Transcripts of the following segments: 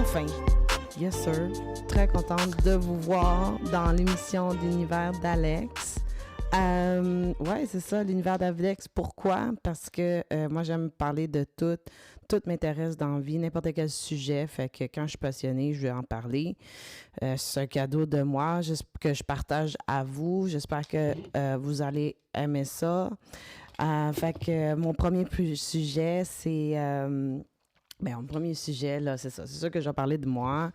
Enfin, yes sir, très contente de vous voir dans l'émission d'Univers d'Alex. Ouais, c'est ça, l'univers d'Alex. Pourquoi? Parce que moi, j'aime parler de tout. Tout m'intéresse dans la vie, n'importe quel sujet. Fait que quand je suis passionnée, je vais en parler. C'est un cadeau de moi que je partage à vous. J'espère que vous allez aimer ça. Fait que mon premier sujet, c'est... mon premier sujet, là, c'est ça. C'est sûr que je vais parler de moi,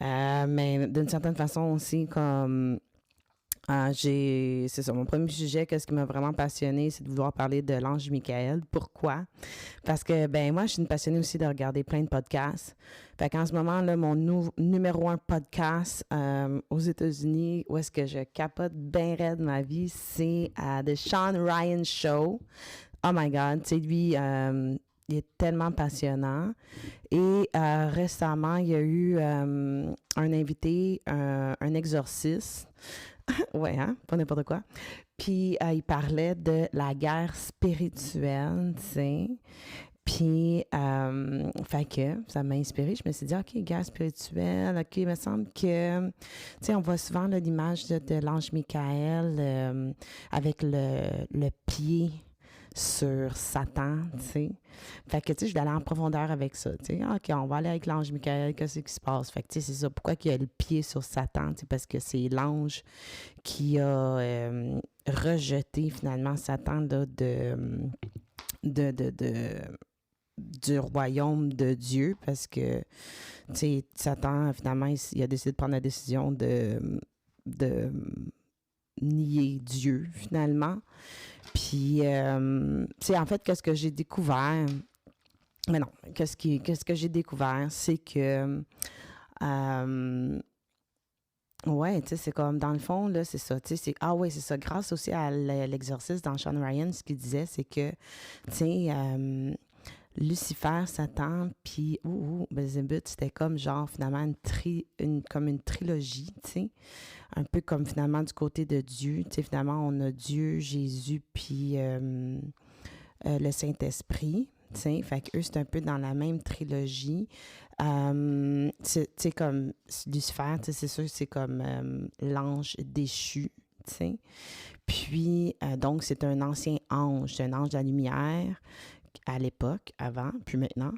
mais d'une certaine façon aussi, comme c'est ça, mon premier sujet, qu'est-ce qui m'a vraiment passionné, c'est de vouloir parler de l'ange Michael. Pourquoi? Parce que, moi, je suis une passionnée aussi de regarder plein de podcasts. Fait qu'en ce moment, là, mon numéro un podcast aux États-Unis, où est-ce que je capote bien raide ma vie, c'est The Sean Ryan Show. Oh my God, tu sais, lui, il est tellement passionnant. Et récemment, il y a eu un invité, un exorciste. Ouais, hein? Pas n'importe quoi. Puis, il parlait de la guerre spirituelle, tu sais. Puis, fait que ça m'a inspirée. Je me suis dit, OK, guerre spirituelle, OK, il me semble que, tu sais, on voit souvent là, l'image de l'ange Michael avec le pied sur Satan, tu sais. Fait que, tu sais, je vais aller en profondeur avec ça, tu sais. OK, on va aller avec l'ange Michael, qu'est-ce qui se passe? Fait que, tu sais, c'est ça. Pourquoi qu'il y a le pied sur Satan? Tu sais, parce que c'est l'ange qui a rejeté, finalement, Satan là, du royaume de Dieu, parce que, tu sais, Satan, finalement, il a décidé de prendre la décision de nier Dieu, finalement. Puis, tu sais, en fait, qu'est-ce que j'ai découvert? Mais non, qu'est-ce que j'ai découvert? C'est que, ouais, tu sais, c'est comme, dans le fond, là, c'est ça, tu sais, ah ouais, c'est ça, grâce aussi à l'exorcisme dans Sean Ryan, ce qu'il disait, c'est que, tu sais, Lucifer, Satan, puis Belzébuth, c'était comme genre finalement comme une trilogie, tu sais, un peu comme finalement du côté de Dieu, tu sais, finalement on a Dieu, Jésus, puis le Saint-Esprit, tu sais, fait qu'eux c'est un peu dans la même trilogie. Tu sais, comme Lucifer, tu sais, c'est sûr c'est comme l'ange déchu, tu sais. Puis, donc, c'est un ancien ange, c'est un ange de la lumière à l'époque, avant, puis maintenant.